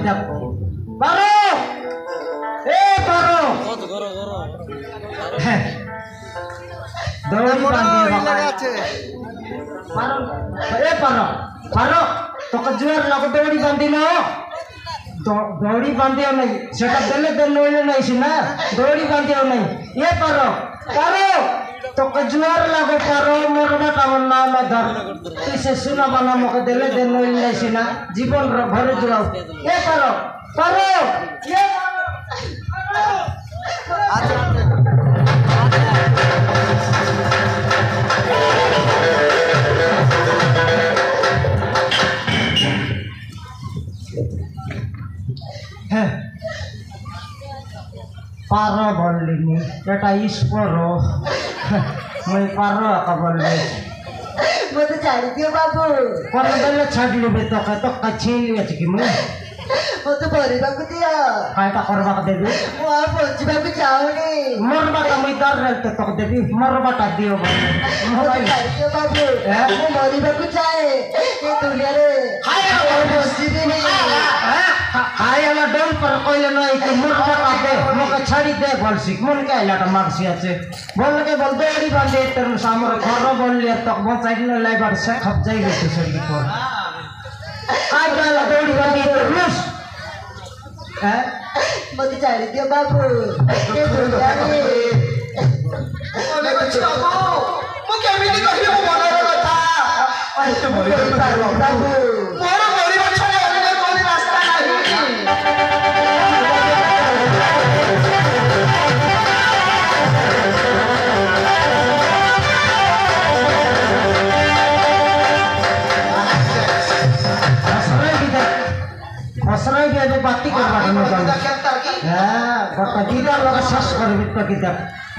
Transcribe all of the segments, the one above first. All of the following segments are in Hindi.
দেখ পারো এ পারো হ্যাঁ দৌড়ি বাঁধিয়ে আছে পারো এ পারো পারো তোকে জোর লাগে দৌড়ি বাঁধিল দৌড়ি বাঁধিও নাই সেটা দেলে নইলে নাই সিনা দৌড়ি বাঁধিও নাই এ পারো পারো তোকে জোয়ার লাগে পারো মরবাটা আমার নাম ধর তুই সে শোনা বানা মোকে দেলে নইলে নাই সিনা জীবন ঘরে জোড়াও এ পারো পারো এ হ্যাঁ পারো বললিনি এটা ইস্পরো মই পারো একা বললি মতো ছাড়ি দিও বাবু কোন বেলে ছাড়লিবে তোকে তো ছিলি আছে কি মুই মতো পরিବାକୁ ଦିଅ কাইটা করবাকে দেবি ମୁଁ ଆଉ ବଞ୍ଚିବାକୁ ଚାହୁଁନି মরবাটা মুই দর রেলতে তোকে দেবি মরবাটা দিও বলি ମତେ ଛାଡି ଦିଅ ବାବୁ ମୁଁ ମରିବାକୁ ଚାହେଁ ଏ ଦୁନିଆରେ ଆଉ ବଞ୍ଚିବିନି हाय वाला डोल पर कोइले नहीं कि मरबाटा दे मोके छाड़ी दे बोलसी मन के आइलाटा मागसी আছে बोल के बोल दौड़ी बांधे तेरे सामने घर बोल लिया तो बहुत साइड में लाई बार से खप जाएगी तो सही पर आइ वाला दौड़ी बांधे लुस हैं मते छाडी दियो बाबू ए दुनियारे ओले बच्चा बाबू मु केमिति कहियो मनर कथा अरे तो मरी बाबू मोर मरी बच्चा ओले कोनी रास्ता नाही असराई के जो बाती करवा हम हां बता दीदा लगा सस कर बिट की देख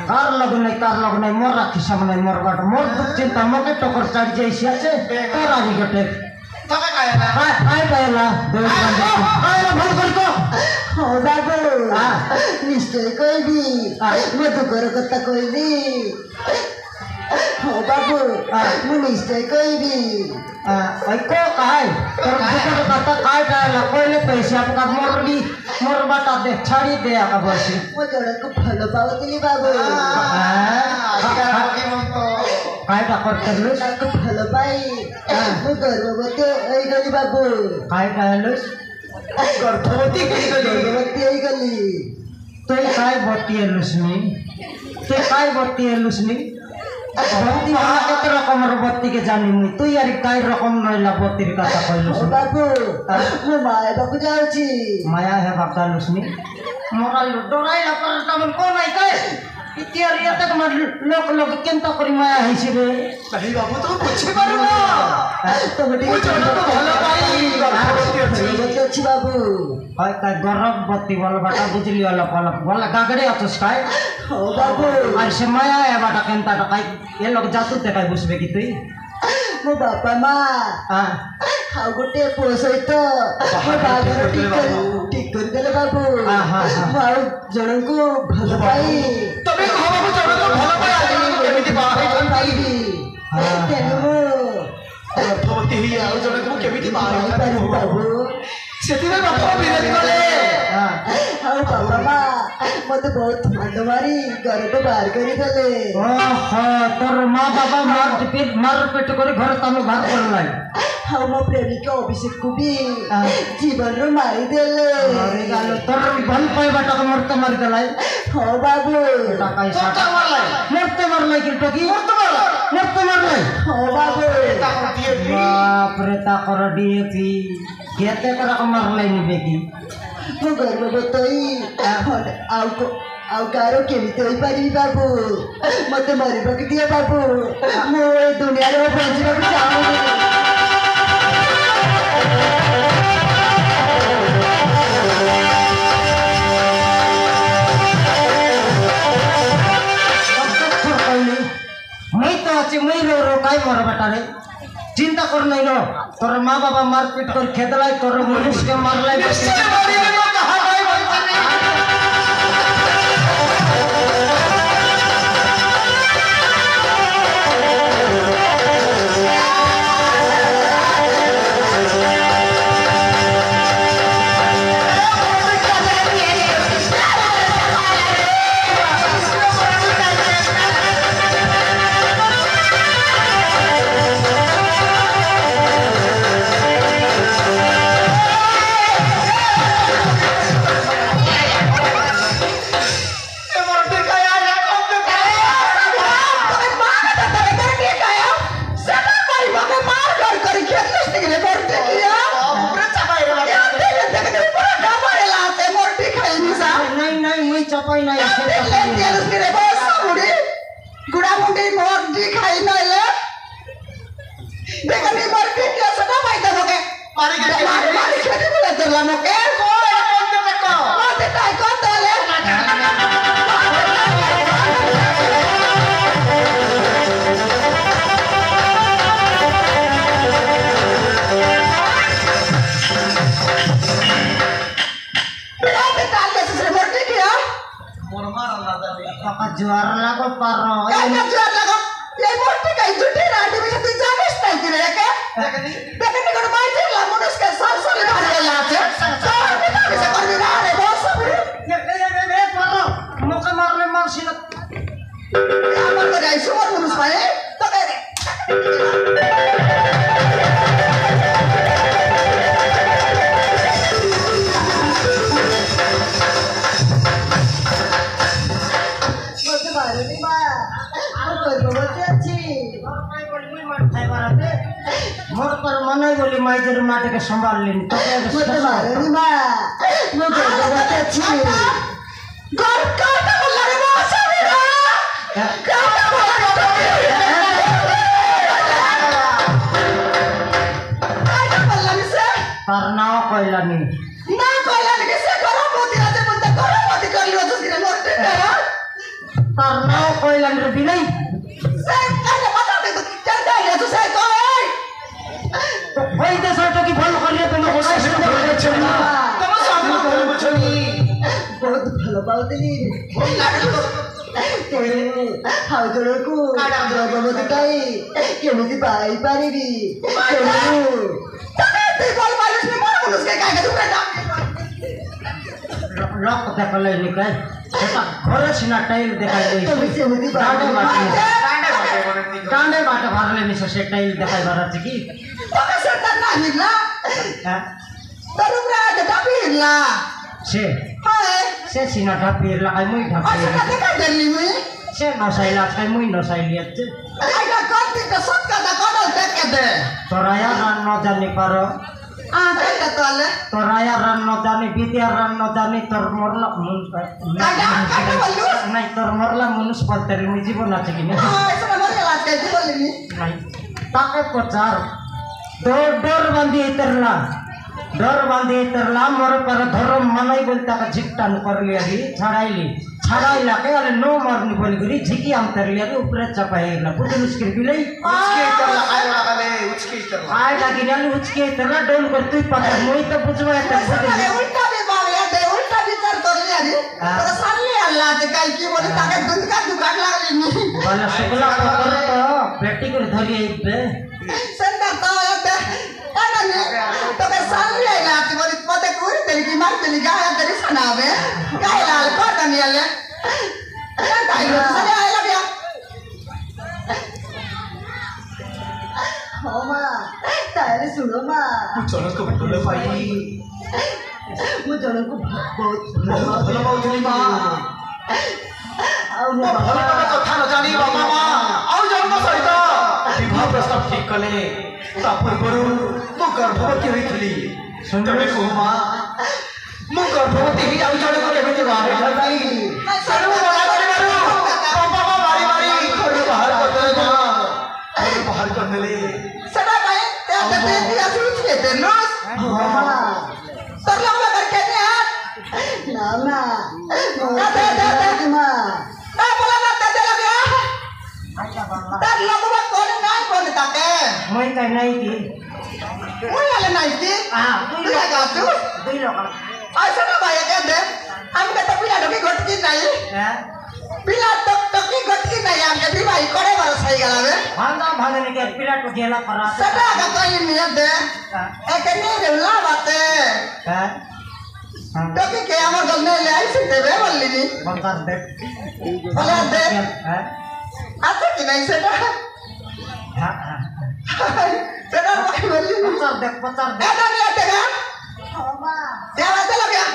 कार लग नहीं कार लग नहीं मोर राखी सामने मोर बाट मोर दुख चिंता मके टकर चढ़ जैसी আছে তোর আগে গটে तके कायला हाय पायला दो हाय भूल कर को हो बाबू हां निश्चय कहबी मैं तो घर कथा कहबी हो बाबू मैं निश्चय कहबी आई को काय तोर दुकर कथा काय कायला कोइले पैसे आपका मोरली मोर बाटा दे छाड़ी दे आका बसी मैं जड़ा को भलो पावतली बाबू काय का करते लुस నాకు భలో పాయి मैं गर्भवती होई गली बाबू काय काय लुस गर्भवती की गली गर्भवती होई गली তুই काय বটিয়ে লুসনি তুই काय বটিয়ে লুসনি বত্তি হলা কত রকমের বত্তি কে জানি মুই তুই আর काय রকম নইলা বত্তির কথা কইলুস ओ बाबू मैं माया बाबू যাচ্ছি মায়া হে বাপটা লুসনি মোরাল ডরাইলা পর তখন কোন আই কই ইতিয়ার ইয়াতে তোমার লোক লোক কেনতা করি মায়া হইছে রে नहीं बाबू तो बुझी पारो ना তো বেটি मु जड़ा को भलो पाई गर्भवती अछि যাচ্ছি বাবু হয় काय গর্ভবতী বল বাটা বুঝলি হলো বল গাগড়ে আছস काय ও বাবু আর সে মায়া হে বাটা কেনতা কাই এ লোক জাতু দেখাই বুঝবে কি তুই ମୋ ବାପା ମା হ্যাঁ ଆଉ ଗୋଟେ ପୁଅ ସହିତ ମୋ ବାହାଘର ଠିକ କରିଦେଲେ ବାବୁ ମୁଁ ଆଉ ଜଣଙ୍କୁ ଭଲ ପାଇ तबे कह बाबू जड़ा को भलो पाई आज केमिति बाहे जंती ପାଇବି ତେଣୁ ମୁଁ गर्भवती ही आउ जड़ा को केमिति बाहे ପାରିବି ବାବୁ सेति में बापा विरोध कले ଆଉ ବାପା ମା ମତେ ବହୁତ ମାଡ଼ ମାରି ଘରକୁ ବାହାର କରିଦେଲେ ଓହୋ ତୋର ମା ବାବା ମାର ପେଟ କରି ଘର ତମେ ବାହାର କରলাই ଆଉ ମୋ ପ୍ରେମିକ ଅଭିଷେକକୁ ବି ଜୀବନରୁ ମାରିଦେଲେ ମରିଗଲ ତୋର ଭଲ ପାଇବାଟାକୁ ମରତେ ମାରିଦେলাই ହଁ ବାବୁ ଏଟା କାଇ तो मारलाई ମରତେ ମାରলাই କି ଟକି ମରତେ ମାରলাই ହଁ ବାବୁ ताको दिए ବାପରେ ତାକର ଡିଏପି କେତେ କର ମାରলাই ନିବେ କି ମୁଁ ଗର୍ଭବତୀ ଆଉ କାହାର କେମିତି ହୋଇପାରିବି ବାବୁ ମତେ ମରିବାକୁ ଦିଅ ବାବୁ ମୁଁ ଏ ଦୁନିଆରେ ବଞ୍ଚିବାକୁ ଚାହୁଁନି मैं तो अच्छे मैं रो काय मर बेटा रे चिंता कर नहीं रो तोर माँ बाबा मारपीट कर खेदलाई तोर मनुष्य के मारलाई निश्चय मारी में कहा भाई बंचनी ମୁଣ୍ଡି ମର୍ଜି ଖାଇ ନଇଲେ ଦେଖନି ମୋର ପିଠି ଅଛି ନା ମାଇତା ମକେ मारी के ମାରି ଖେଦି ବୋଲେ ଦେଲା ମକେ ମତେ ଟାଇ କରିଦେଲେ मोर मार ना दे Papa juara lagu paro. Kaya jual lagu, ya murti kayak judi nanti bisa dijamis nanti ya kan? देखनी Tapi kalau baca lah munus ke salsa le bari ya aja. Soalnya kita bisa koordinasi bos. Paro. Mau kemar lemar silat. Ya apa kerja semua munus baik? Tak ada. Masa baru ni mah. Aku berbobot aja. मोर पर मनै बोली माइजर माटे के संभाल लिन तो Masa baru ni mah. Mau berbobot aja. Gor kata mulai masa ni lah. Kata mulai Ada malam sih. Parnao koilani. ना कोयला लगे से करो मोती राजे बनता करो मोती कर लियो तो सिरे मोटे ना Parnao koilani binai. से कहने पता नहीं तो चल जा ले तो से कोई तो कोई दे सोचो कि भलो कर लिया तो मैं होना ही नहीं तुम सामने बोल बुझनी बहुत भलो बात नी हाउ जोड़ो को भगवती काई केमिति पाई पारिबी तने बोल मालूस में मार बोलस के काय के तू बेटा लक देखले निकाय eta घरे सिना टाइल देखाइ तो दे सेमिति डाँडे बाटे डांडे बाटे बोलनी डाँडे बाटे भरले नि से टाइल देखाइ भरा छ कि तो से तना निला तरु ब्राड डबिला से हाय सिना ढापिर लगाइ मुइ अच्छा ढापिर कते का दिल्ली में से नसाइला छै मुइ नसाइलियत आइगा करती तो सब का कोन देख के दे तोराया रान न जाने पारो आ देख के तोले तोराया रान न जाने विद्या रान न जाने तोर मरला नहीं तोर मरला मनुष्य पत्तरी मुइ जीवन আছে कि नहीं हां ऐसा मरे लाज के दी बोलनी नहीं ताके प्रचार डर बांधी इतरला मोर पर धर्म मनाई बोलता का झिकटान कर लिया री छड़ाइला के अरे नो मरनी बोल गरी झिकी हम तर लिया रे ऊपर चपाइला कुछ मुश्किल भी नहीं उसके इतर लगाए लगाले उसके इतर आय लगी नाली उचके इतरला डोल कर तू पता मोई तो बुझवा अरे उल्टा भी बावया दे उल्टा भी कर कर लिया रे तो साले अल्लाह के काई की बोले ताके दूध का दुकान लागली नी वाला शुक्ला कर तो पेटी कर धरी इबे संदा तो याते ana ni तो के साले आइला ती बोले पते कोई तेरी की मार तेरी गाया तेरी सुनावे गाय लाल को तनी ले क्या ताई साले आइला गया हो मां तारे सुनो मां चलो को बोले भाई ମୁଁ ଜଣକୁ ବହୁତ ଭଲ ପାଉଥିଲି ମା ଆଉ ମୁଁ ଭଲ କଥା ନ ଜାଣି ବାପା ମା ଆଉ ଜଣଙ୍କ ସହିତ ବିବାହ ପ୍ରସ୍ତାବ ଠିକ କଲେ ତା ପୂର୍ବରୁ ମୁଁ ଗର୍ଭବତୀ ହୋଇଥିଲି ତମେ କୁହ ମା ମୁଁ ଗର୍ଭବତୀ ହେଇ ଆଉ ଜଣକୁ କେମିତି ବାହାର କରିବି ସେଠୁ ମନା କରିବାରୁ ବାପା ମା ମାରି ଘରୁ ବାହାର କରିଦେଲେ ମା ଘରୁ ବାହାର କରିଦେଲେ ସେଟା ପାଇଁ ଏତେ ଦେଇ ଆସିଛି ଏତେ ନସ୍ तर लंबा करके नहीं यार ना ना दे मां ना बोला ना दे लग गया तर लंबा कौन नहीं बोल ताके मोई कहीं नहीं थी वो वाले नहीं थी हां तू लगा तू दुई लोग ऐसा ना भाई क्या दे हम कहते पिला डोकी घटकी नहीं हैं पिला टोकी घटकी नहीं हम कहते भाई करे वाला सही गला में भांगा भागने के पिला को गेला परा सदा का कोई नहीं दे एक नहीं देला बाते हैं टोकी के हमर गल में ले आई से देवे बोलली नी बंदा दे बोले दे हैं आता कि नहीं सेटा हां सेटा भाई बोलली नी पचार दे ऐसा नहीं आते ना क्या बात है लग गया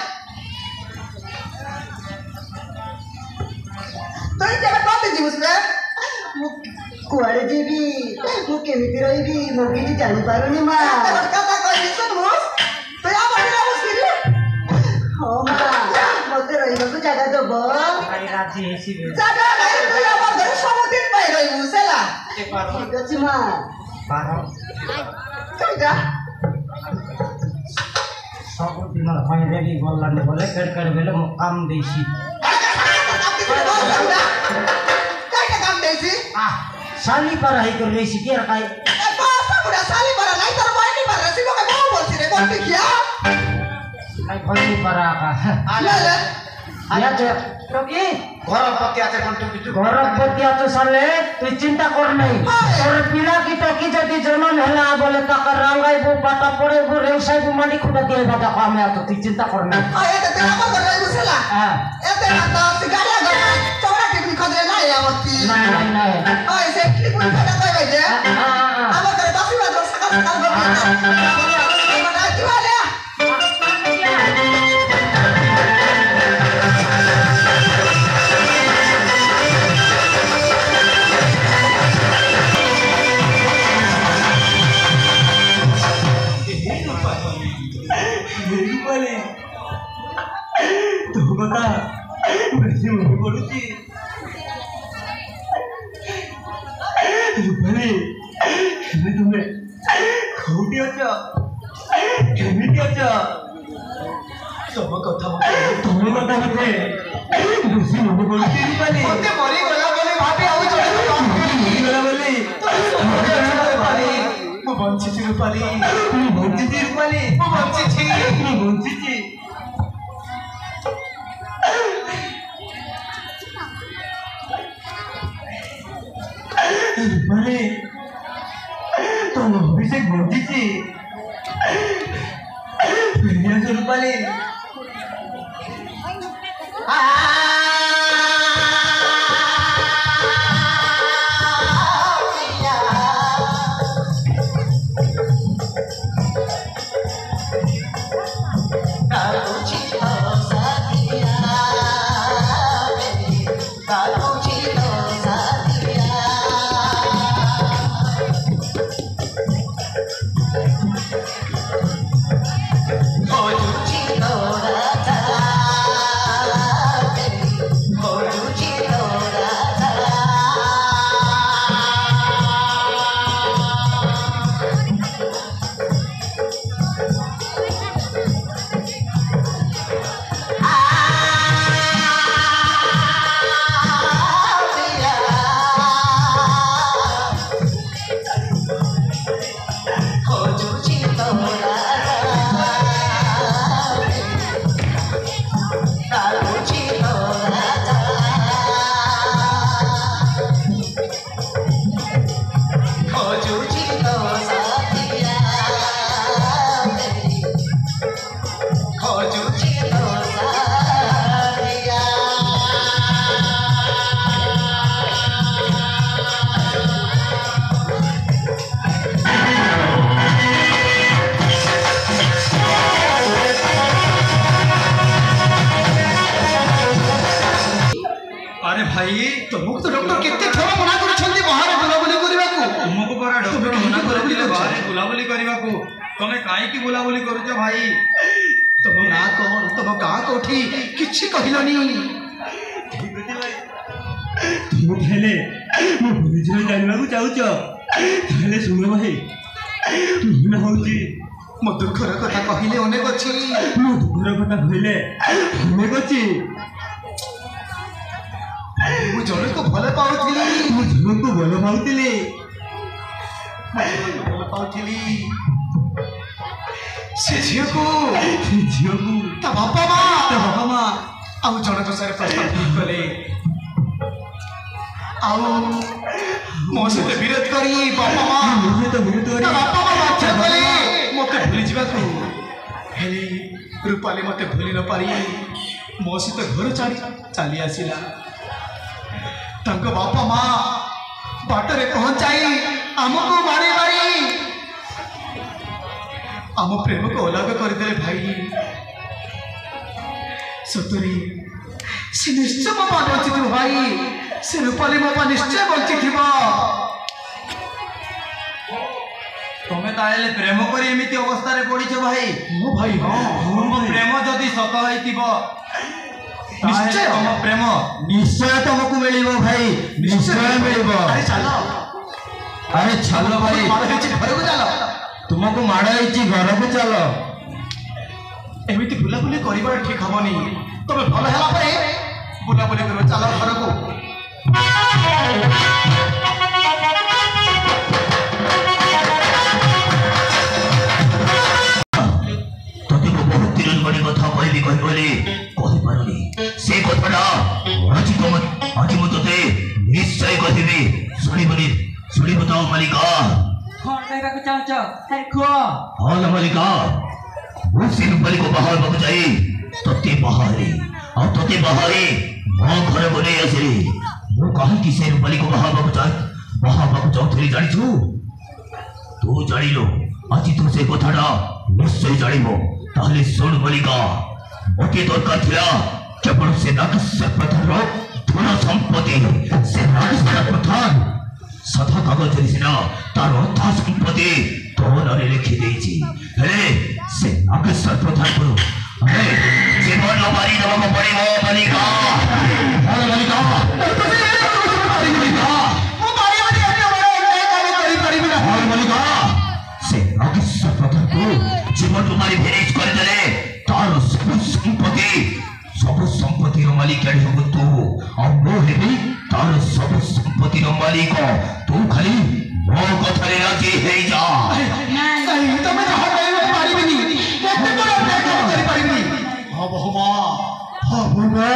तो ये क्या बात है जी उसमें कुआरे जीवी मु केमिति रहिबी मु किछि जानि पारुनी मा कथा कहि सुन मुस तो या बडीला मुस्किल हो मा मते रहिबा को जगह दबो भाई राजी हेसी जगह नहीं तू या घर सब दिन पई रहिबो ଠିକ ଅଛି ମା ପାର କେଇଟା ସବୁଦିନ ପାଇଁ ରେଡ଼ି ଗଲାନି ବୋଲେ କେଡ଼େ ବେଲେ ମୁଁ କାମ ଦେଇଛି କେଇଟା କାମ ଦେଇଛି শালি পারা হই করে রইছি কি আর কাই এ বাসা বুড়া শালি পারা নাই তোর বয়নি পারা সিবো কে বউ বলছি রে কোন দেখিয়া কাই হইনি পারা কা লে আয়া তো কি ঘরপতি আছে ঘন্টু কিছু ঘরপতি আছো সালে তুই চিন্তা কর নাই তোর পিলা কি টকি যদি জন্ম হেলা বলে টাকা রাঙ্গাইবো বাটা পড়েবো রেউসাইবো মাটি খুঁটা দিয়ে বাটা কামে আতো তুই চিন্তা কর নাই এতে তেরা কর রই বুঝলা হ্যাঁ এতে না তো সিগারিয়া গা চৌড়া টিপি খদরে নাই আমতি নাই নাই নাই ওই সে ক্লিপ খাটা কই বাইছে আমার করে বাসি বাজ সকাল সকাল গো কি বলে বেশি মনে পড়ুছি রূপালী তুমি কোটি অছ কেমিটি অছ তম কথা মতে বেশি মনে পড়ুছি রূপালী মতে মরি গলা বলে ভাবি আউ চলে গলা বলে রূপালী ମୁଁ ବଞ୍ଚିଛି ରୂପାলী ମୁଁ ବଞ୍ଚିଛି ରୂପାলী ମୁଁ ବଞ୍ଚିଛି ମୁଁ ବଞ୍ଚିଛି রূপালী তোর অভিষেক বঞ্চিছি ফিরে আসো রূপালী अरे भाई तुमको तो डॉक्टर केते थोड़ा मना करछंती बाहर बुलाबुली करबाकू तुमको परा डॉक्टर मना करथिले बाहर बुलाबुली करबाकू तमे काहे की बुलाबुली करूछ भाई तुम ना कौन तुम का कोठी किछि कहिलनी ठीक अछि भाई तुम थेले मो परिचय जानबाकू चाहूछ थेले सुनो भाई तुम होउची मो दुखर कथा कहिले अनेक अछि मो दुखर कथा कहिले अनेक अछि मु जने को भले पाउथिली मो जने को भले पाउथिली से झियो को ता बापा मां आउ जने को सारे प्रस्ताव ठीक कले आउ मो से विरोध करी बापा मां मुझे तो विरोध करी बापा मां बाध्य कले मते भूली जिबा को हेली रूपाली मते भूली न पारी मो से तो घर चली आसिला तंक बापा मां बाटरे पहुंचाई आमको मारी मारी आम प्रेम को अलग करदे भाई सतरी से निश्चय मो बंचित भाई से रूपाली मो निश्चय बंचित तमे ताले प्रेम करी एमिति अवस्था रे पड़िछ भाई मो भाई हां प्रेम जदि सत होइतिबो निश्चय तुम प्रेम निश्चय तुमको मिलिबो भाई निश्चय मिलिबो अरे चलो अरे चलो भाई माड़ ହେଇଛି ଘରକୁ ଚାଲ तुमको माड़ ହେଇଛି ଘରକୁ ଚାଲ ଏମିତି ବୁଲାବୁଲି କରିବା ଠିକ ହବନି ତମେ ଭଲ ହେଲା ପରେ ବୁଲାବୁଲି କରିବା ଚାଲ ଘରକୁ ତତେ ମୁଁ ବହୁତ ଦିନ ଗୋଟେ କଥା କହିବି ବୋଲି କହିପାରୁନି ସେ କଥାଟା ଆଜି ମୁଁ ତତେ ନିଶ୍ଚୟ କହିବି ଶୁଣିବୁ ତ ମାଲିକା କଣ କହିବାକୁ ଚାହୁଁଛ ଆରେ କୁହ ହଁ ନା ମାଲିକା ମୁଁ ସେ ରୂପାଲିକୁ ବାହାରବାକୁ ଯାଇ ତତେ ବାହାରେ ମୋ ଘରକୁ ନେଇ ଆସିଲି ମୁଁ କାହିଁକି ସେ ରୂପାଲିକୁ ବାହାରବାକୁ ଯାଉଥିଲି ଜାଣିଛୁ ତୁ ଜାଣିଲୁ ଆଜି ତୁ ସେ କଥାଟା ନିଶ୍ଚୟ ଜାଣିବ ତାହେଲେ ଶୁଣ ମାଲିକା ମୋତେ ଦରକାର ଥିଲା କେବଳ ସେ ନାଗେଶ୍ୱର ପ୍ରଧାନର ଧନ ସମ୍ପତ୍ତି ସେ ନାଗେଶ୍ୱର ପ୍ରଧାନ ସଦା କାଗଜରେ ସିନା ତାର ଅଧା ସମ୍ପତ୍ତି ତୋ ନାଁରେ ଲେଖିଦେଇଛି ହେଲେ ସେ ନାଗେଶ୍ୱର ପ୍ରଧାନକୁ ଜୀବନ ମାରି ଦେବାକୁ ପଡ଼ିବ ମାଲିକା ସେ ନାଗେଶ୍ୱର ପ୍ରଧାନକୁ ଜୀବନରୁ ମାରି ଫେରେଜ କରିଦେଲେ ତାର ସବୁ ସମ୍ପତ୍ତିର ମାଲିକାଣୀ ହବ ତୁ ଆଉ ମୁଁ ହେବି ତାର ସବୁ ସମ୍ପତ୍ତିର ମାଲିକ ତୁ ଖାଲି ମୋ କଥାରେ ରାଜି ହେଇଯା ତମେ ଯାହା କହିବ ପାରିବିନି କେତେ ବଡ଼ କରିପାରିବିନି ହଁ ବୋହୁ ମା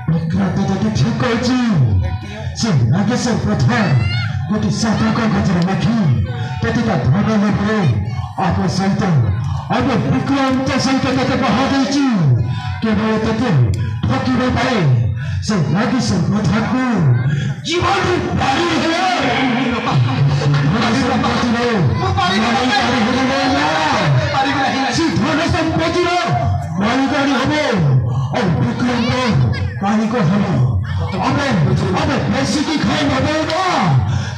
ବିକ୍ରାନ୍ତ ଯଦି ଠିକ କହିଛି ସେ ନାଗେଶ୍ୱର ପ୍ରଧାନ ଗୋଟେ ସାଧା କାଗଜରେ ଲେଖି ତତେ ତା ଧନ ନେବେ ଆମ ସହିତ ଆମେ ବିକ୍ରାନ୍ତ ସହିତ ତତେ ବାହା ଦେଇଛୁ କେବଳ ତତେ ଠକିବା ପାଇଁ ସେ ନାଗେଶ୍ୱର ପ୍ରଧାନକୁ ଜୀବନରୁ ବାରି ହେଲେ ଧନ ସମ୍ପତ୍ତିର ମାଲିକାଣୀ ହବ ଆଉ ବିକ୍ରାନ୍ତ ମାଲିକ ହବ ଆମେ ବେଶୀକି ଖାଇ ନଦେବ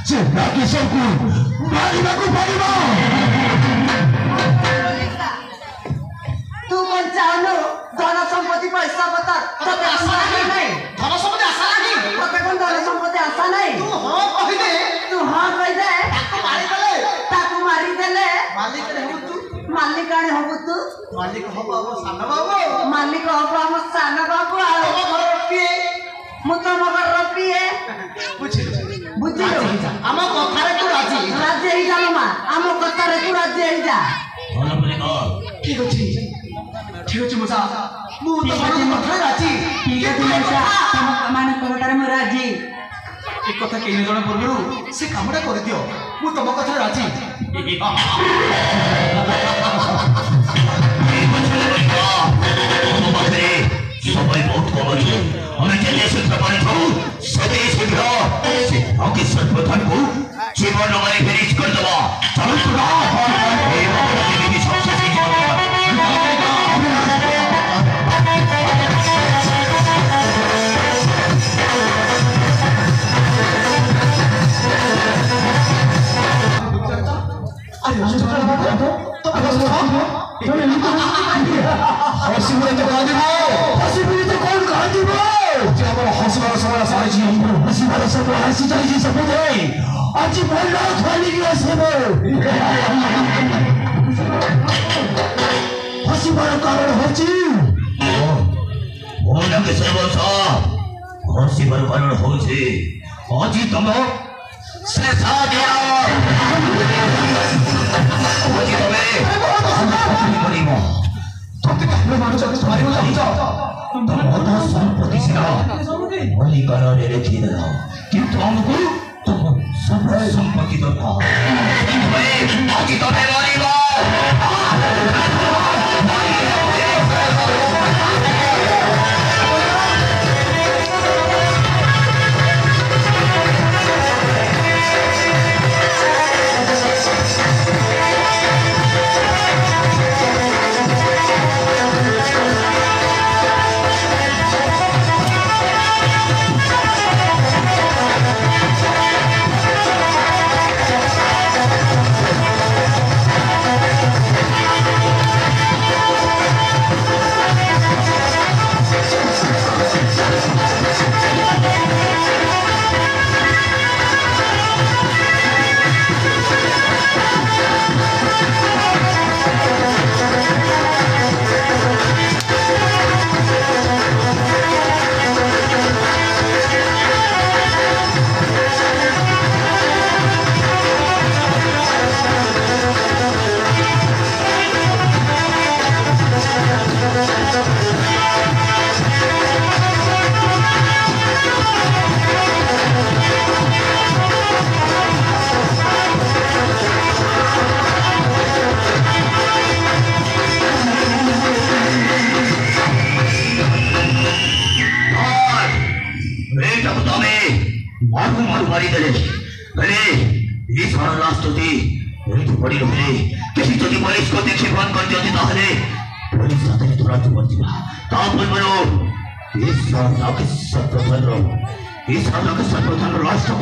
ସେ ନାଗେଶ୍ୱରକୁ ମାରିବାକୁ ପଡ଼ିବ तू कौन चाहनु धन संपत्ति पैसा बता तते आशा नहीं ଧନ ସମ୍ପତ୍ତି ଆଶା ନାହିଁ तते कौन धन संपत्ति आशा नहीं ତୁ ହଁ କହିଦେ तू हां कह दे ताकू मारी देले ମାଲିକରେ ହବୁ ତୁ मालिकाणी हबु तू ମାଲିକ ହବ ଆମ ସାନ ବାବୁ मालिक हबु हम सान बाबू आ ତମ ଘର ରଖିଏ मु तुम घर रपिए ବୁଝିଲୁ बुझिलो ଆମ କଥାରେ ତୁ ରାଜି राजी ही जालो मा हम कथा रे तू राजी ही जा ଭଲ ମାଲିକ ଠିକ ଅଛି ମଉସା ମୁଁ ତମ କଥାରେ ରାଜି ठीक है तुमसा तुम माने कहतारे मु राजी ଏ କଥା କେହି ଜଣ ପୂର୍ବରୁ ସେ କାମଟା କରିଦିଅ ମୁଁ ତମ କଥାରେ ରାଜି ଆମ ପାଖରେ ସମୟ ବହୁତ କମ ଅଛି ଆମେ ଯେତେ ଶୀଘ୍ର ପାଣିଥାଉ ସେତେ ଶୀଘ୍ର ସେ ନାଗେଶ୍ୱର ପ୍ରଧାନକୁ ଜୀବନ ମାରି ଫେରିଜ କରିଦେବା ଚାଲନ୍ତୁ ନା ଏ ମାମଲା କେମିତି ସକ୍ସେସ୍ ହେଇଯିବ ଆଜି ଭଲ ଖାଲିକି ଆସିବ ହସିବାର କାରଣ ହଉଛି ମୋ ନାଗେଶ୍ୱର ବଂଶ ହସିବାର କାରଣ ହଉଛି ଆଜି ତମ ଶେଷ ଦିନ ଆଜି ତମେ କରିବ ଅଧା ସମ୍ପତ୍ତି ସିନା ମାଲିକାଣରେ ଲେଖିଦେଲ କିନ୍ତୁ ଆମକୁ ତମ ସବୁ ସମ୍ପତ୍ତି ଦରକାର ଆଜି ତମେ ମରିବ अरे ये सारा रास्ता थी मेरी बड़ी रहे किसी जगह पुलिस को देखे फोन कर दिया था हले पुलिस आते ही थोड़ा चुप जा ताप बनो ये सारा के सब बन रहो ये सारा के सब बन रहो रास्ता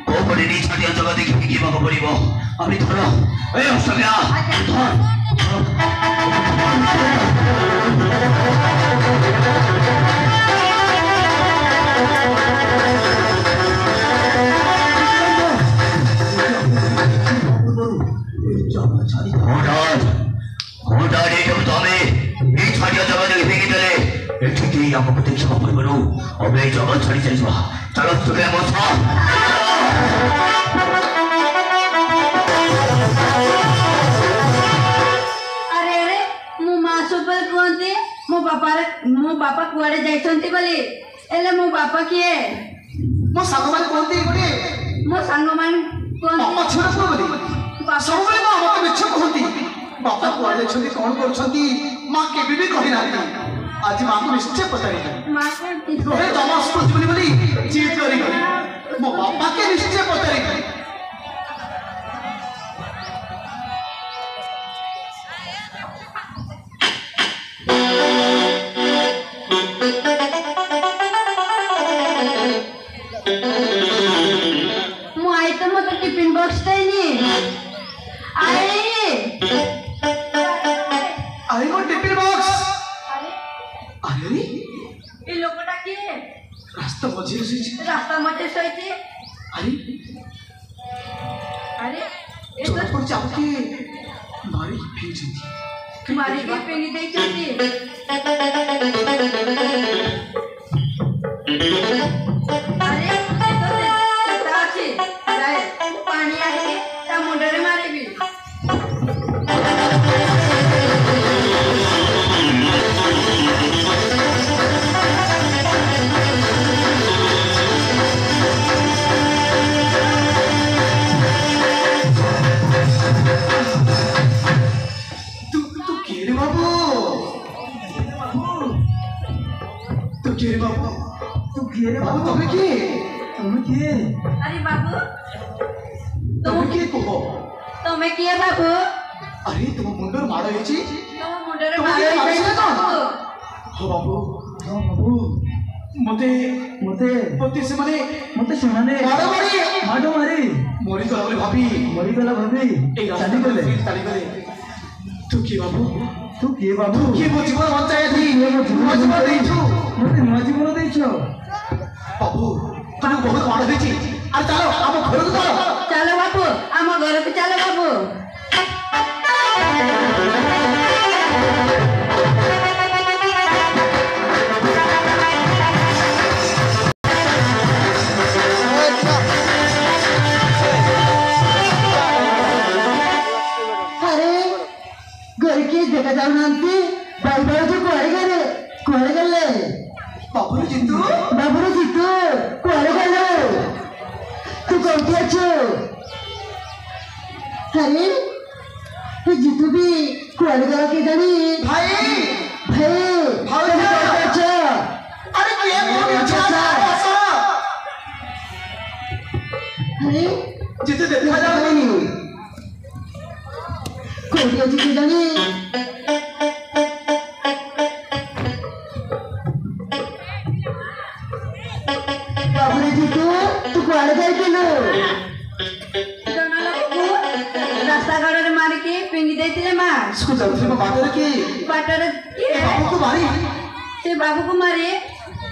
को बड़ी नी छाटिया जगह देखी की बात पड़ी वो अभी थोड़ा ए सगया मो बापा कुआड़े जाइछंती बोली एले मो बापा किए मो सांग माने कोनती गोटे मो सांग मान कोन बापा छोरा को बोली सब बेले मां मते मिछ कहंती बापा कुआडे छंती कोन करछंती मां केबे भी कहि नाती आज मां को निश्चय पतारी मां के तोहे जमा स्कूल बोली बोली जीत करी मो बापा के निश्चय पतारी टिफिन बॉक्स आई को टिफिन बॉक्स अरे ये लोकटा के रास्ता मझे सहित अरे अरे चोर पर चापके मारी फेंची मारी के पेंगी दे चलती अरे तो अच्छी राय पानी आके ता मुंडरे मारे भी बाबू तुम्हें की अरे बाबू तुम्हें की को तुम्हें किए बाबू अरे तुम मुंडर मारो हेची तुम मुंडरे तुम्हें मारे मारे बाबू हो बाबू मते मते पति से माने मते सुनाने मारो मारी मोरी गला भाभी ए चाली गले तू की बाबू की मो जीवन बचाए थी मो जीवन देइछु मते नुआ जीवन देइछु बाबू तुम बहुत मार देछि अरे चलो हम घर को चलो बाबू हम घर पे चलो बाबू देखा जाऊ नांती बाई बाई जो कोड़े गले बाबू जितू कोड़े गले तू कोठी अच्छो अरे तू जितू भी कोड़े गला के जानी भाई अच्छा अरे के मोर अच्छा अरे जितू देखा जाऊ नहीं कोठी अच्छी के जानी रास्ता गड़े मार के पिंगी देते मां स्कूल जाते में बाटर की बाबू को मारी से बाबू को मारे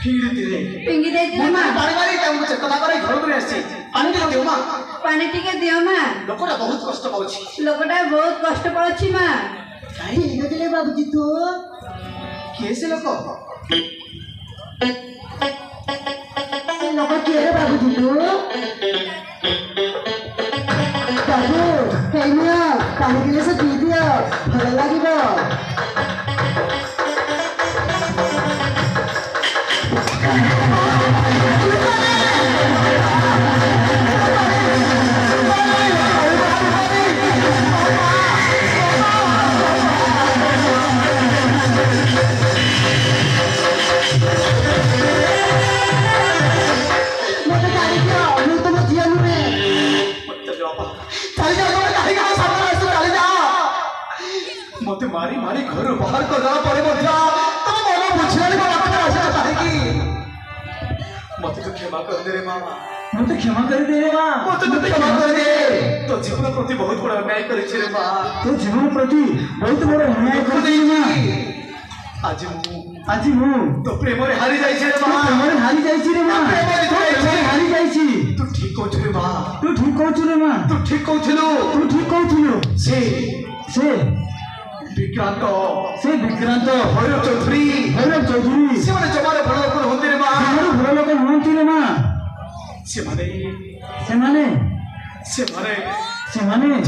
फिर तेरे पिंगी देते मां बारी टाइम चक्कर ना करे घर को आसी पानी के दियो मां पानी टिके दियो मां लोकटा बहुत कष्ट पाउछि लोकटा बहुत कष्ट पाउछि मां ठीक है चले बाबूजी तो कैसे लोक से लोग के रे बाबूजी तो बाबू कहिया पानी के लिए से पी दिया भल लागिबो मारी मारी घर बाहर करला परे मध्य तुम मन बुझिलानी को बात आसे काहेकी मते तो क्षमा कर दे रे मां मते क्षमा कर दे रे मां मते तो क्षमा कर दे तो जीवन प्रति बहुत बड़ा अन्याय करे छे रे मां तो जीवन प्रति बहुत बड़ा अन्याय कर दे मां आज मु तो प्रेम रे हारी जाई छे रे मां प्रेम रे हारी जाई छी रे मां हारी जाई छी तू ठीक कहू रे मां तू ठीक कहू रे मां तू ठीक कहू से विक्रांत भैरव चौधरी से माने जमारे भल लोक होंती रे मां भल लोक होंती रे मां से माने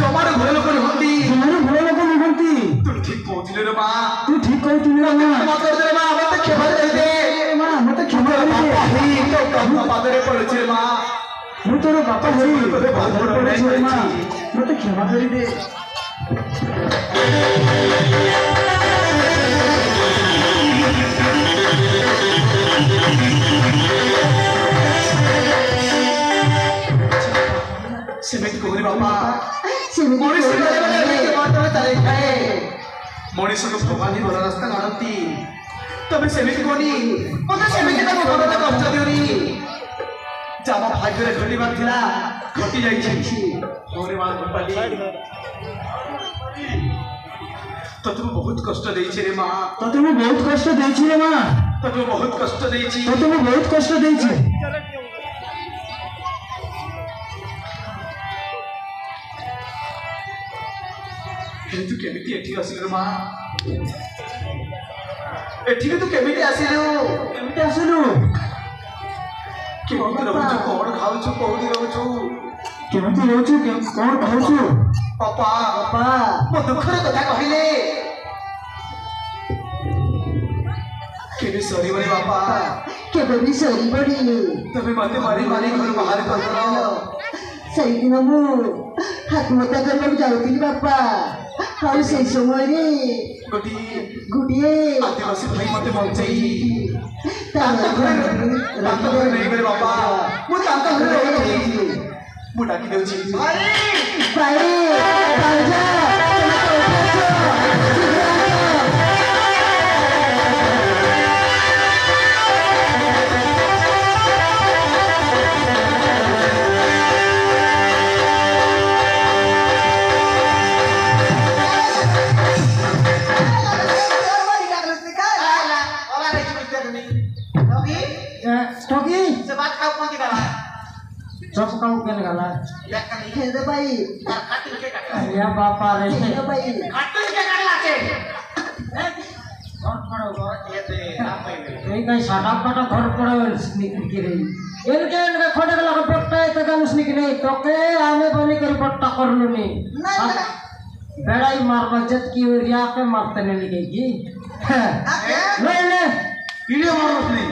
जमारे भल लोक होंती भल लोक होंती तू ठीक कहू रे मां तू ठीक कहू रे मां क्षमा कर दे रे मां मते क्षमा दे दे मां मते क्षमा कर दे ही तो कम पादरे पड़ छे मां मु तोर बापा होई पड़ छे मां मते क्षमा कर दे सेमित कोहरे बापा मनीष मनीष को भगवान ही भला रास्ता काढती तबे सेमित कोनी मते सेमित का भगवान कष्ट दियोनी जामा भाग्य रे घटी बात थिला घटी जाई छी कोहरे मां गोपाली तो तुम बहुत कष्ट देई छी रे मां तो तुम बहुत कष्ट देई छी रे मां तो तुम बहुत कष्ट देई छी तो तुम बहुत कष्ट देई छी तू केमिति एठी आसिल रे मां एठी तू केमिति आसिलु केमिति रहउछु कोन खाउछु कोउडी रहउछु केमिति रहउछु कोन खाउछु पापा मो दुखर कथा कहिले केबे सरी बरे बापा केबे भी सरी बड़ी तबे मते मारी मारी घर बाहर कर दो सही दिन मु आत्महत्या करने जाउଥିଲି बापा और से समय रे गुडिए आदिवासी भाई मते बचाई ताका घर नहीं करे बापा मु ताका घर रही मु डाकी देउची भाई राजा सब काऊ के निकाला खेदे भाई या बापा रे खेदे भाई नहीं कहीं साटा पाटा घर पड़े निकल के रही इनके खोटे के लगा पट्टा है तक उसने की नहीं तो के आने बनी कर पट्टा कर लो नहीं बेड़ा ही मार बचत की और यहाँ पे मारते नहीं लिखेगी नहीं वीडियो मारो उसने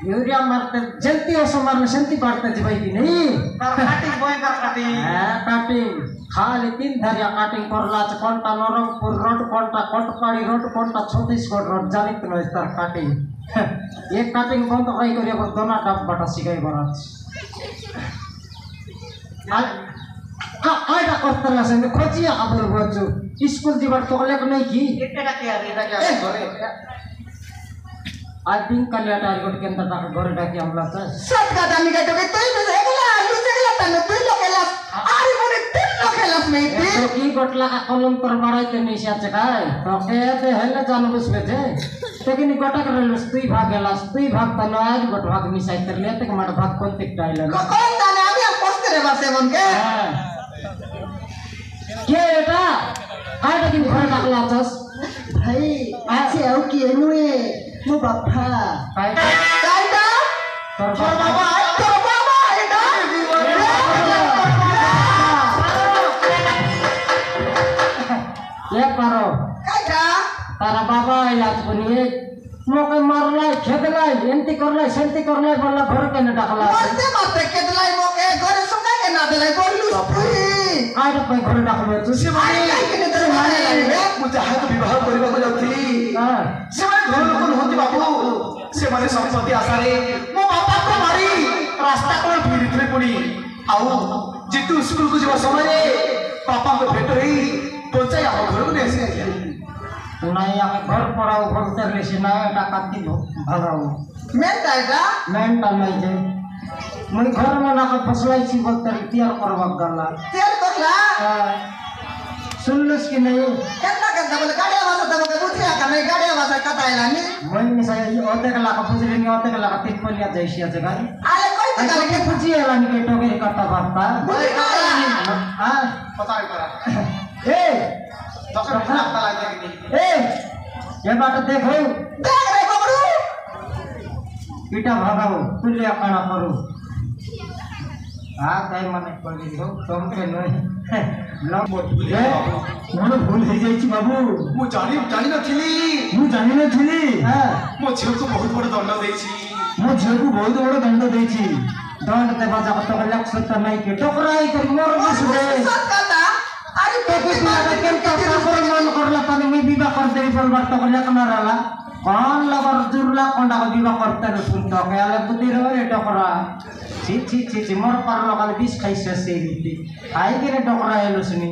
यूरिया मारते जल्दी हो मारने संती बांटते जी भाई की नहीं काटिंग बॉय का काटिंग खाली 3 धरिया काटिंग करला छ कोनटा नरमपुर रोड कोनटा कोटपाड़ी रोड कोनटा छत्तीसगढ़ रोड जानी तो इस तरह काटिंग एक काटिंग बंद कई करिया पर दोना डब बटा सिकाई बरात आइटा करतला से खोजिया खबर बच्चो स्कूल जीवन तो लेक नहीं की एटा क्या आज दिन कल्याण टारगेट के अंदर तक घर डाके हमला था सब का दामी का तो तो एकला आलू चला तन तू लोकेला आरे मोरे 3 लोकेला में तो की गोटला का कलम पर माराई के नहीं से चकाय तो के दे हेले जानबुस में थे लेकिन गोटा कर लस्तुई भागेला स्तुई भाग तन आज गोट भाग मिसाई कर लेते के मार भाग कोन टिक टाइल कौन जाने अभी हम पोस्ट करे बसे मन के एटा आटा की घर डाकला तस भाई ऐसे आओ कि नुए मो बापा कायदा तो बाबा एटा ये करो काका तारा बाबा इलाज बनिए मोके मारलाई खेदलाई एंटी करलाई सेंटी करलाई बोला घर के न डाकला मरते मरते केदलाई मोके घरे सुका के ना देलाई बोलू आटा पे घर डाकबे तू से आई काई के तेरे माने लागे मु जहां तो विवाह करबा को जाउथली से माने घर लोक होती बाबू से माने संपत्ति आसारे मो बापा को मारी रास्ता को फिरथले पड़ी आउ जेतु स्कूल को जवा समय पापा को भेट रही पहुंचाई आ घर को नेसी নাই আগে ঘর পড়াও ঘরতে লেসে না এটা কাটি ভাগাও মেনটা এটা মেনটা নাই যে মুই ঘর মনাকে ফসলাইছি বলতে তিয়ার করবার গলা তেল করলা শুনলুস কি নাই কেননা কেননা বলে গাড়িয়া ভাষা তোমাকে বুঝি আকা নাই গাড়িয়া ভাষা কথা এলানি মই মিসাই অর্ধেক লাখা বুঝলি নি অর্ধেক লাখা তিন পলিয়া যাইছি আছে গাই আরে কই তো আরে কে বুঝি এলানি কে টগের কথা বার্তা বুঝি এলানি হ্যাঁ কথাই করা এ তখন খারাপ লাগে কি এ এবার দেখো দেখ রে বড়ু ইটা ভাগাও তুলিয়া কানা করু তাই মানে করি তোমকে নয় ମୋର ଭୁଲ ହେଇଯାଇଛି ବାବୁ ମୁଁ ଜାଣି ନଥିଲି ମୁଁ ଜାଣିନଥିଲି ମୋ ଝିଅକୁ ବହୁତ ବଡ଼ ଦଣ୍ଡ ଦେଇଛି ମୋ ଝିଅକୁ ବହୁତ ବଡ଼ ଦଣ୍ଡ ଦେଇଛି ଦଣ୍ଡ ଦେବା ଜଗତ କଲ୍ୟାଣ ସତ୍ୟ ନାଇଁ କି ଟକରା ହେଇକରି ମୋର ବିଷୟରେ ସତକଥା ଆରେ তোকে পিলাটা কেমটা তারপরে মন করলা তাহলে মুই বিবাহ করতে বলবার তো কল্যাণ না রালা কোন লগর জুরলা কোনটা বিবাহ করতে শুন তো কেলে বুদ্ধি রে টকরা ছি ছি ছি ছি মোর পার লগালে বিষ খাইছে সেই রীতি খাই কিনে টকরা এলো শুনি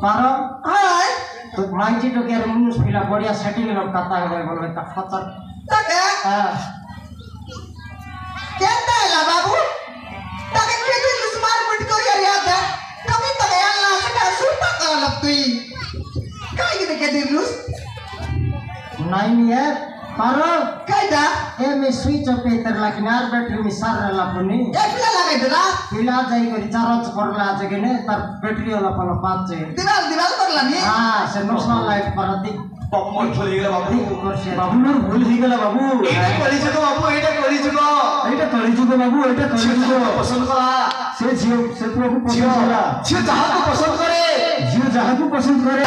পারো হাই তো মাইজি তো কে মুনুষ পিলা বড়িয়া সেটিং লোক কথা হবে বলবে তা খতর তাকে হ্যাঁ কেনটা এলা বাবু তাকে কে দিল স্মার মুট করি আর ইয়াদ তুমি তো এলা সেটা সুতা কল তুই কাই কে দিলুস নাই নিয়ে পারো কাইদা এ মে সুইচ অফ পেতর লাগিনার ব্যাটারি মি সার লাপুনি একলা লাগাই দিলা পিলা যাই করে চার্জ করলা আছে কেনে তার ব্যাটারি ওলা পালো পাচ্ছে দিবাল করলানি হ্যাঁ সে নোশনাল লাইট পারতি মোর ভুল ହେଇଗଲା ବାବୁ বাবু মোর ভুল হয়ে গেল বাবু ଏଇଟା କଳିଯୁଗ ବାବୁ ଏଇଟା କଳିଯୁଗ এইটা কলিযুগ বাবু এটা কলিযুগ ପସନ୍ଦ କଲା সে ঝিও সে প্রভু পছন্দ কলা ଝିଅ ଯାହାକୁ ପସନ୍ଦ କରେ ঝিও যাহাকু পছন্দ করে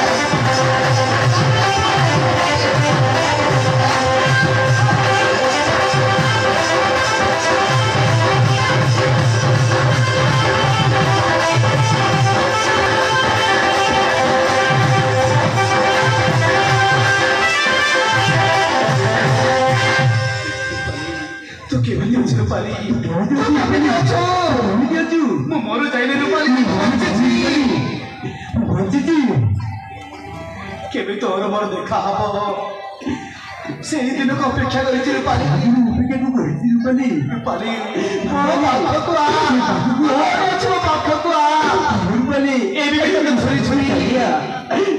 ତୁ କେମିତି ଅଛୁ ରୂପାଲି କେମିତି ଅଛୁ কেমন আছো ମୁଁ ମରୁ ଯାଇନି ରୂପାଲି বঞ্চিছি କେବେ ତୋର ମୋର ଦେଖା ହବ ସେଇ ଦିନକୁ ଅପେକ୍ଷା କରିଛି ରୂପାଲି অপেক্ষা করেছি রূপালী ରୂପାଲି ମୋ ପାଖକୁ ଆ ମୋ ପାଖକୁ ଆ রূপালী ଏବେ ବି ତୋତେ ଛୁରୀ ଛୁରୀ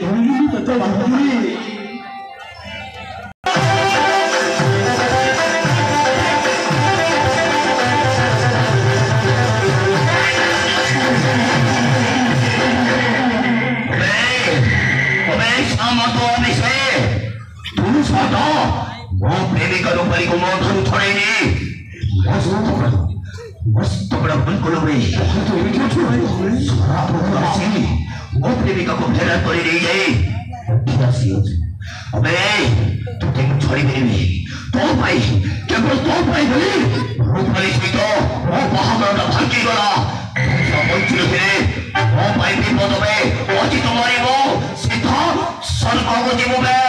এমনি কথা ভাবছি प्रेमिका रूपाली को मौत छोड़ेगी मस्त बड़ा भूल को लोगे वो प्रेमिका को फेरा कर ले गई अबे तू तेरे छोड़ी मेरी तो भाई केवल तो भाई बोली रूपाली सहित वो महाभारत भांगी गला बंचिल फिरे वो भाई विपद में अति तुम्हारी वो सीधा स्वर्ग को जीव में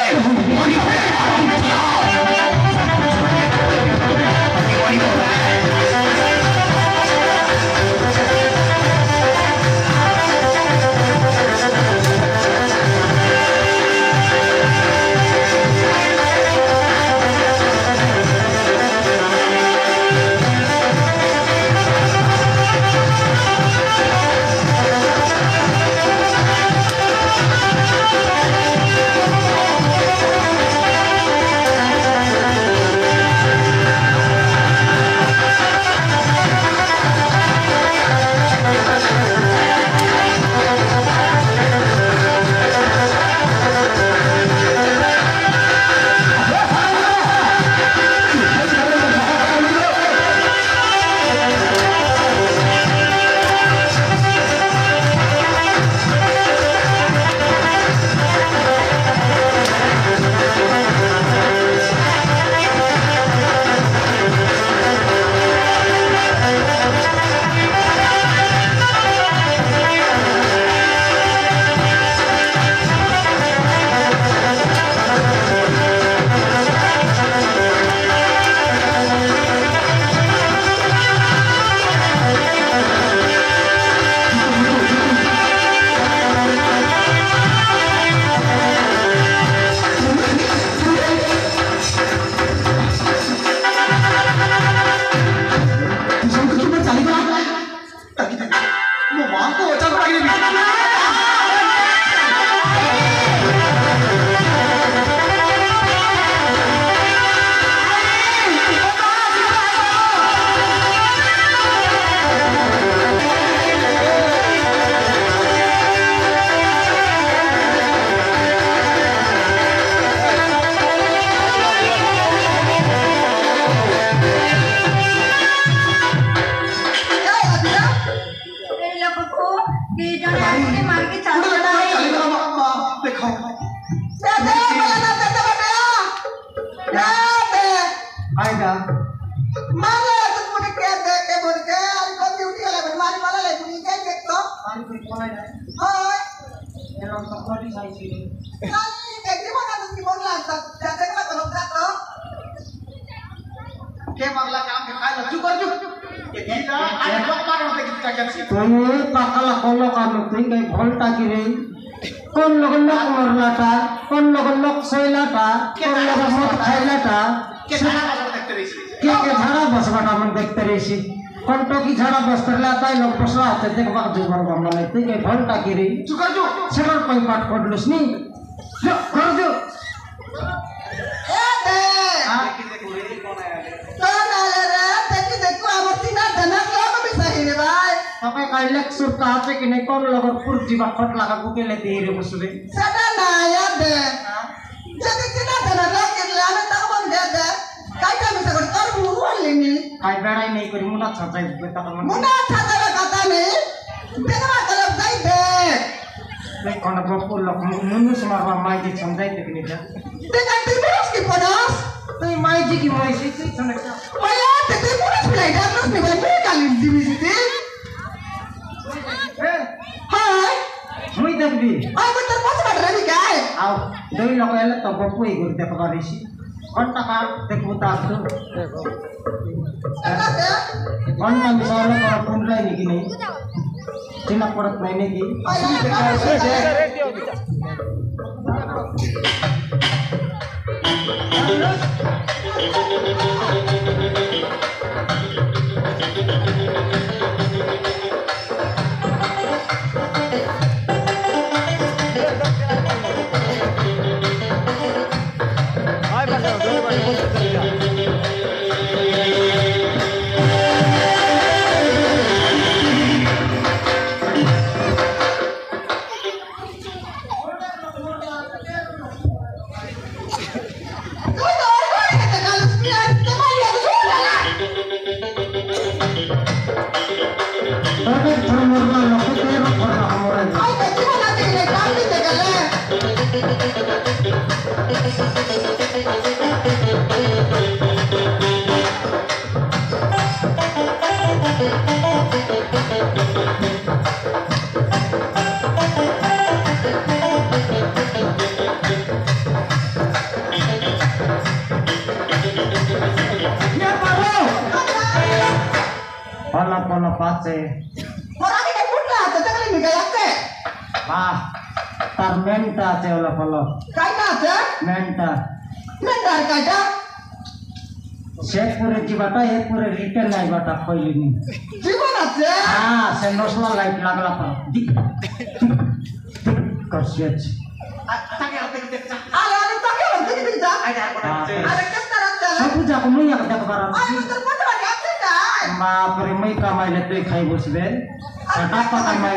मां को बचा पड़ा के तेरे लोगों को कि जने आदमी मार के चाल चला है देखो दे बोला ना दे बेटा दे आएगा मारे तो मुझे क्या दे के बोल के आज को ड्यूटी वाला बीमारी वाला ले तू क्या देख तो पानी कुछ बोला है हां ये लोग सब थोड़ी साइज की नहीं कैसे बना तुम की बोल रहा जाते का तो लोग तो के मामला काम के खाए लज्जू कर जू ये गीला आज लोग मारो ते कितना क्या सी तो ये पाकला कोनो काम नहीं कहीं घंटा की रे कौन लोग लोग मरलाटा कौन लोग सोइलाटा कौन लोग मत खाइलाटा के खाना बस देखते रही के झाड़ा बसवाटा मन देखते रही सी कंटो की झाड़ा बस कर लाता है लोग बसवा होते देख बात जुबान का मन लेते के घंटा की रे चू कर जू सेकर पई पाट कोडलुस नी जो कर दो ए दे देखिए देखो कौन आया तो नाले रे देखो आवर्ती ना धना लोग भी सही रे भाई तपाईँ कहिले सुर्ता आछ कि नै कौन लोग पुर्जीवा खट लगा को के लेते रे बसुबे सदा ना याद दे जदी किना धना लोग के लाने तक बन दे दे काय का मिसा कर कर बोल लेनी काय बेडाई नै करी मुना छजाइ बेटा मन मुना छाता कथा नहीं देखमा कलब जाई दे नै कोन बपु लोग मुनु समारवा माइ के समझाइ देखनि जा देखा तिमुरस की पनास तै माइ जी की माइ से छन ओया ते तिमुरस नहीं डाक्टर्स नहीं बोले मैं काली दिबी सी ए हाय मुई देखबी आई मैं तेरे पास बैठ रही क्या है आउ दुई लोग एले त बपु ही गुर देखबा रही घंटा का देखबु ता तो सदा से घंटा मिसाले पर पुंडलाई नि कि नै चिना पड़त नै ने कि तू तो और कोई नहीं देखा उसकी यार तुम्हारी याद तबे धर्मरला लोग के रो पर हमरा आई देखी बना के काम नहीं देखा ले ये पारो पला पला पाचे और आगे के पुटला तो तकली में गया के वाह तार मेंटा আছে ওলা ফলো काय ना আছে মেंटा मैं डर का जा শেখপুরে জীবাটা এরপরে রিটার্ন আইবাটা কইলিনি जीवन আছে সে নসলা লাইট লাগলা পর দিক করছিস ताके आते के देखता आले आले तो के होते की जा आइडा हाँ। अरे किस तरह चले সব যাকো মুই এক দেখবার आई मैं तेरे पास बैठ के का বাপরে মুই কামাইলে তুই খাই বসবে টাকা কামাই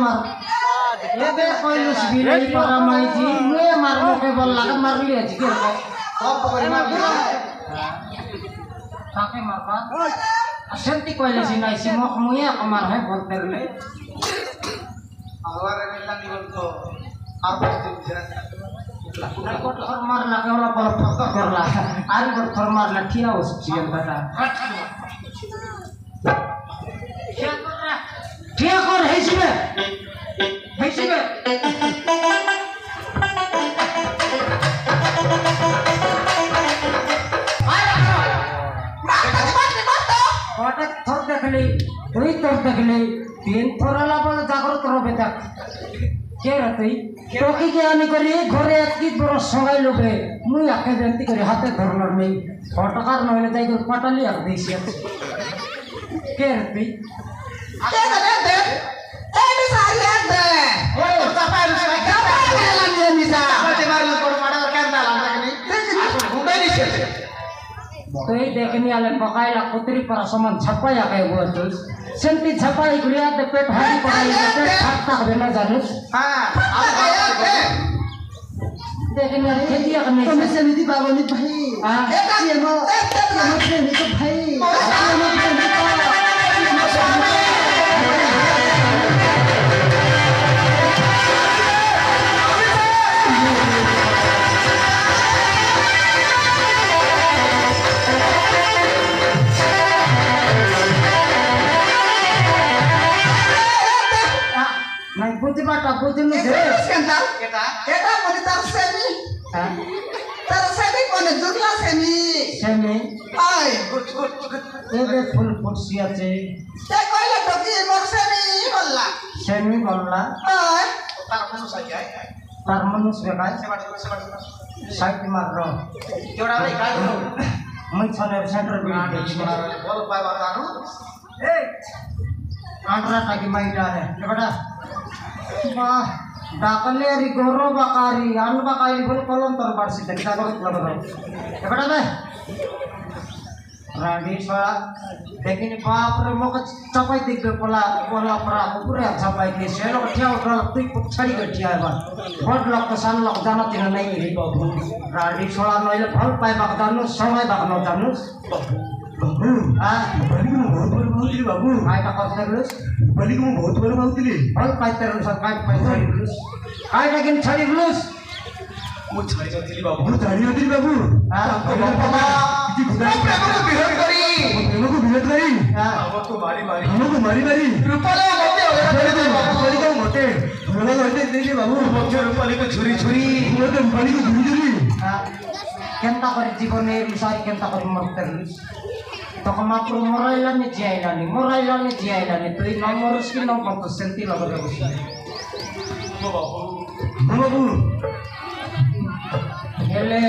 मार एबे कोइलुस बिलाई परा माई जी मुए मारनो के बोल लगा मार लिया जी के सब पकड़ी मार दिया ताके मारबा असेंती कोइलुस नाइ सिमो मुए कमार है बोलते रे आवार में लगी बोल तो आप को थर मारला के वाला पर फक्का करला आरी पर थर मारला ठिया उस चियन बता ठिया कर है सिबे हठात थर देखली दुई थर देखली तीन थरला पर जागृत रहो बेटा के रहते टोकी के आने करी घरे एक बड़ सगाई लोगे मुई आके बेनती करी हाथे धरलर नहीं फटकार नहले जाई कर पटाली आक देसी के रहते के दे दे ए भी सारी दे ओ तो सफाई रुसवा क्या बात है निसा मते मार लो कोड माडा केन दाल हमरा के घुंडे नहीं छे तो ये देखने वाले पकाइला कुतरी पर समान छपाया के वो तो सेंटी छपाई गुलिया ते पेट हारी पकाई पेट फाटता बेना जानस हां आप देखने वाले खेती करने तुम से निधि बाबूनी भाई हां ये मो से निधि भाई नहीं बुद्धि बाटा बुद्धि में दे सेंटर केटा एटा मोनी तार सेमी हां तार सेमी कोने जुगला सेमी सेमी आय एबे फुल फुटसिया छे ते कोइले टोकी मोर सेमी बोलला सेमी बोलला आय तार मनु सही है तार मनुष्य बेकाय से बात साइड मार रो केवड़ा रे काय मैं छने सेंटर में बोल पाए बतानु ए आंध्रा टाकी माइटा है बेटा वाह डाकले री गोरो बकारी आन बकारी बोल कलम तर बारसी देखा करो लग बेटा बे राडी छोड़ा लेकिन बाप रे मोक चपाई दिख गए पोला पोला परा पूरे चपाई के से लोग ठिया उठल तू छड़ी गठिया है बड़ लोग तो सान लोग जाना तीन नहीं रे बाबू राडी छोड़ा नइले फल पाए बगदानु समय बगनो जानु बाबू हां बली को बहुत बड़ भाउतिली बाबू आय का करते लुस बली को बहुत बड़ भाउतिली फल पाइते रु सब काट पाइ छड़ी लुस आय लेकिन छड़ी लुस मु छड़ी जतिली बाबू बहुत झाड़ी होती बाबू हां बाबा प्रेम को विरोध करी हमको बिगड़ गई हां हमको मारी मारी हमको मारी मारी रूपाला मोटे हो गया बाबू बली को मोटे भोला होते देखिए बाबू मुझे रूपाली को छुरी छुरी वो तो बली को धुरी धुरी हां केनता कर जीवन ए विषय केनता कर मरते लुस तो मात्र मोराइला ने जियाइला ने तो ई न मरस कि न पत सेंती लगरे बस बाबू हेले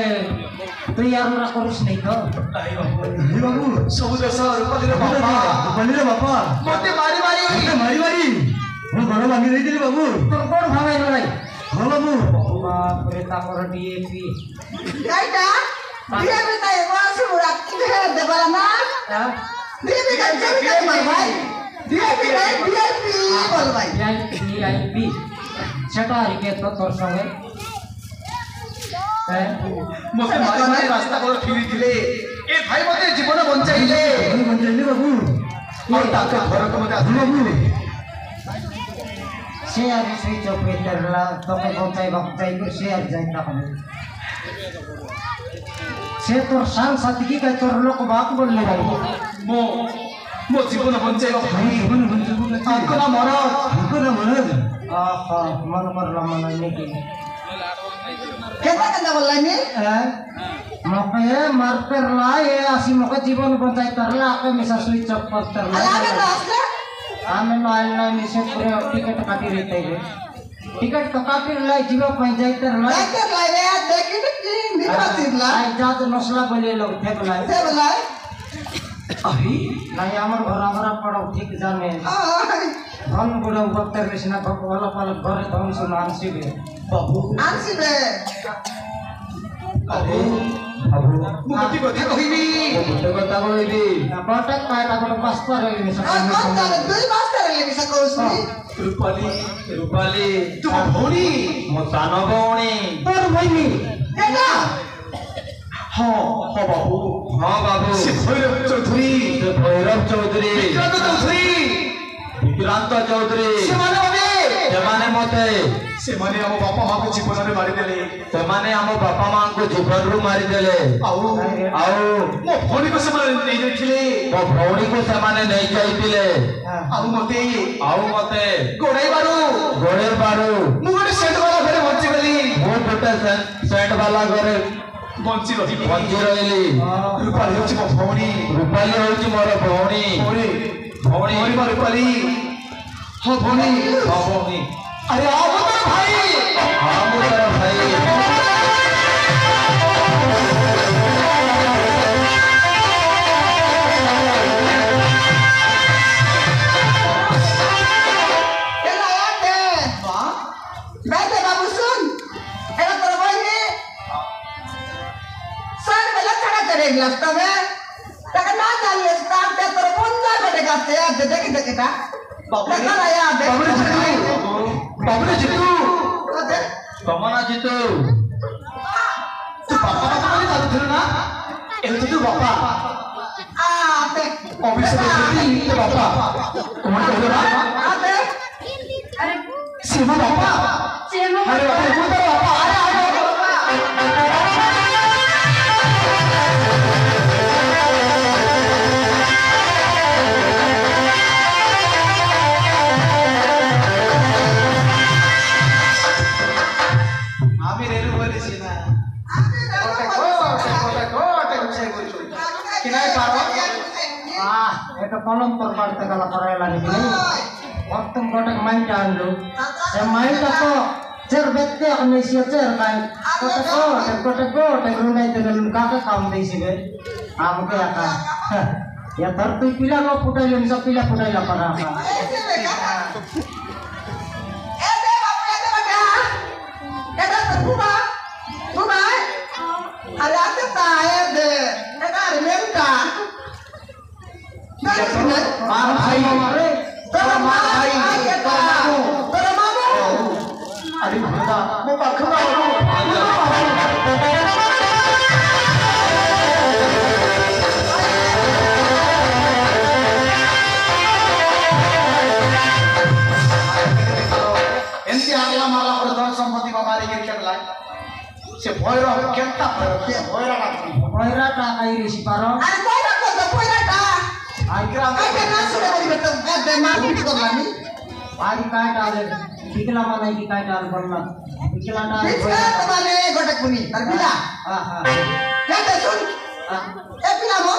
तो यार ना करिस नहीं तो आई बाबू हे बाबू सब देश रूपाली रे बाबा बली रे बापा मोटे मारी मारी मोटे मारी मारी वो घर भांगी रही थी बाबू तो कोण भावे रे हां बाबू बाप रे ता कर डीएपी काइटा दिया बेटा ये वास मुरा के दे बला ना हां दिया बेटा जब के मार भाई दिया बेटा बोल भाई वीआईपी सेटा के तो तोर संगे मोटे मारी मारी रास्ता को फिरी दिले ए भाई मोटे जीवन बंचाइले बली बन जाइले बाबू और ताके घर को मते बाबू शेयर स्विच ऑफ करला तो के बचाई को शेयर जाइता हमें से तोर संग साथी के तोर लोक बात बोलले भाई मो जीवन बंचाइलो भाई जीवन बन जाबू आपको ना मरो हमको ना मनज आहा मन पर मन नहीं की केता बोल लाई ने मके मार कर ला ये आसी मके जीवन बचाई तरला के मिसा स्विच ऑफ कर तरला అలాగే రాస్తా आमे मालना मिसे पूरे टिकट काटी रहते है टिकट तो काटी लाई जीवा पै जाई तरला అయితే లైవే देखि कि निर्वाचितला आई जात नस्ला बोले लोग देख लाई ते बोलाई अभी लाई हमर घर पड़ो ठीक जाने धन गुड़ा बक्तर लेसना वाला पाल घर धन सुनान सिबे बाबू आंसी बे ବାବୁ ମୁଁ ଗୋଟିଏ କଥା କହିବି ଗୋଟେ କଥା କହିବି ଗୋଟେ କାଟା ଗୋଟେ ବାସ୍ତା ରହିବି ଦୁଇ ମାସରେ ମିଶା କରୁଛନ୍ତି ରୂପାଲି ରୂପାଲି ତୁ ଭଉଣୀ ମୋ ସାନ ଭଉଣୀ ତୋର ଭଉଣୀ ଏଟା ହଁ ହଁ ବାବୁ ହଁ ବାବୁ ସେ ଭୈରବ ଚୌଧୁରୀ ସେ ଭୈରବ ଚୌଧୁରୀ ବିକ୍ରାନ୍ତ ଚୌଧୁରୀ ବିକ୍ରାନ୍ତ ଚୌଧୁରୀ ସେମାନେ ଆମ ବାପା ମାଆଙ୍କୁ ଜୀବନରେ ମାରିଦେଲେ ସେମାନେ ଆମ ବାପା ମାଆଙ୍କୁ ଜୀବନରୁ ମାରିଦେଲେ ଆଉ ମୋ ଭଉଣୀକୁ ସେମାନେ ନେଇଯାଇଥିଲେ ମୋ ଭଉଣୀକୁ ସେମାନେ ନେଇ ଯାଇଥିଲେ ଆଉ ମତେ ଗୋଡେଇବାରୁ ମୁଁ ଗୋଟେ ସେଣ୍ଟ ବାଲା ଘରେ ବଞ୍ଚିଗଲି ମୁଁ ଗୋଟେ ସେଣ୍ଟ ବାଲା ଘରେ ବଞ୍ଚି ରହିଲି ରୂପାଲି ହେଉଛି ମୋ ଭଉଣୀ ରୂପାଲି ହେଉଛି ମୋର ଭଉଣୀ ଭଉଣୀ ରୂପାଲି ହଁ ଭଉଣୀ अरे आओ मेरे भाई हाँ मेरा भाई बैठे बाबू सुन एला तोर बहिनी सन बेला खड़ा करे लगता है तक ना चाहिए स्टाफ ते तोर बंदा बेटे का से देखी देखा देखा ना यार बाबरे जितू कमना जितू तू पापा बोली जातुल ना एतो तू बापा आते ऑफिस में ते बापा कौन कहलो ना आते अरे सीमा बापा चेमो अरे वो तो बापा अरे এটা কলম তোর বাড়িতে গেল করাই লাগবে অর্থম গোটে মাইটা আনলো সে মাইটা তো চের ব্যক্তি এখন এসে চের নাই গোটে রুনাইতে গেল কাকে কাম দিয়েছিবে আমাকে একা এবার তুই পিলা লো ফুটাইলেন সব পিলা ফুটাইলা পারা अरे आते ताए दे एटा रिमेंटा मार भाई तेरा भाई तेरा मामू अरे खुदा मैं पखवा एनसी आगला मारला पर धन संपत्ति को मारी के खेला से भैरव केंता भैराटा आई ऋषि पारो अरे कोई ना तो पोइराटा आइकरा आके ना सुने बोली बेटा बे मारपीट करलानी आज काय डाले बिकला माने की काय डाल बनला बिकला डाल बिचका तुम्हारे गोटे कुनी तर बिला हां हां केते सुन ए बिला मो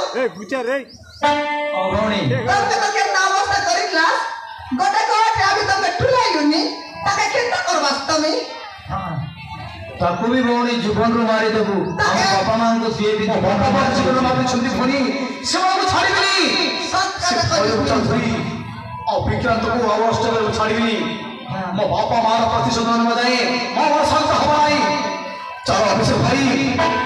ओ भौणी तब तक के नामस्ता करिला गोटे गोटे अभी तो मेट्रुलाइलुनी ताके केंता करवास तमी ताकू भी भौणी जीवन रो मारी देबू हम बापा मां को सिए भी बापा मार जीवन मारी छुंदी भनी सेवा को छाड़ीबी सत से का भैरव चौधरी और विक्रांत को अवस्था में छाड़ीबी मो बापा मार प्रतिशोध न बजाए मो शांत हवाई चलो अभिषेक भाई